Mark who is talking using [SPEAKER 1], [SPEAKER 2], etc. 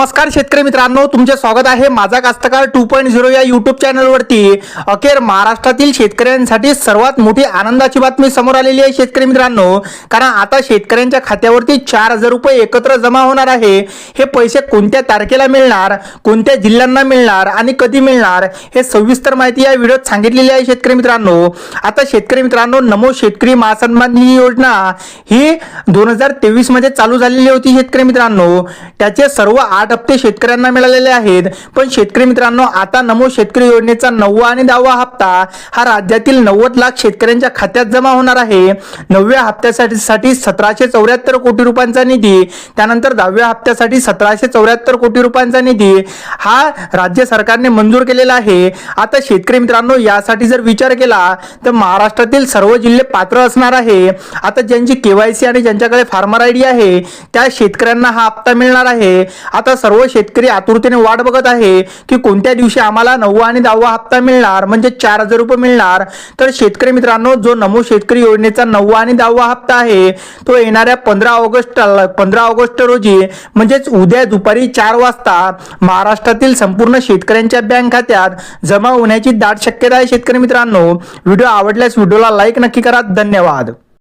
[SPEAKER 1] नमस्कार शेतकरी मित्रांनो, तुमचे स्वागत आहे माझा कास्तकार 2.0 या यूट्यूब चॅनलवरती। अखेर महाराष्ट्रातील शेतकऱ्यांसाठी सर्वात मोठी आनंदाची बातमी समोर आलेली आहे शेतकरी मित्रांनो, कारण आता शेतकऱ्यांच्या खात्यावरती 4000 रुपये एकत्र जमा होणार आहे। हे पैसे कोणत्या तारखेला मिळणार, कोणत्या जिल्ह्यांना मिळणार आणि कधी मिळणार हे सविस्तर माहिती या व्हिडिओत सांगितलेली आहे शेतकरी मित्रांनो। आता शेतकरी मित्रांनो, नमो शेतकरी महासन्मान निधी योजना ही 2023 मध्ये चालू झालेली होती शेतकरी मित्रांनो। त्याचे सर्व 8 हप्ते शेतकऱ्यांना मिळालेले आहेत। पण शेतकरी मित्रांनो, आता नमो शेतकरी योजनेचा 9वा आणि 10वा हप्ता हा राज्यातील 90 लाख शेतकऱ्यांच्या खात्यात जमा होणार आहे। 9व्या हप्त्यासाठी 1774 कोटी रुपयांचा निधी, त्यानंतर 10व्या हप्त्यासाठी 1774 कोटी रुपयांचा निधी हा राज्य सरकारने मंजूर केलेला आहे। आता शेतकरी मित्रांनो, यासाठी जर विचार केला तर महाराष्ट्रातील सर्व जिल्हे पात्र असणार आहे। आता ज्यांची केवायसी आणि ज्यांच्याकडे फार्मर आयडी आहे त्या शेतकऱ्यांना हा हप्ता मिळणार आहे। आता सर्व शेतकरी आतुरतेने वाट बघत आहे की कोणत्या दिवशी आम्हाला 9वा आणि 10वा हप्ता मिळणार, म्हणजे 4000 रुपये मिळणार। तर शेतकरी मित्रांनो, जो नमो शेतकरी योजनेचा 9वा आणि 10वा हप्ता आहे तो येणाऱ्या 15 ऑगस्ट रोजी म्हणजेच उद्या दुपारी 4 वाजता महाराष्ट्रातील संपूर्ण शेतकऱ्यांच्या बँक खात्यात जमा होण्याची दाट शक्यता आहे शेतकरी मित्रांनो। व्हिडिओ आवडल्यास व्हिडिओला लाईक नक्की करा। धन्यवाद।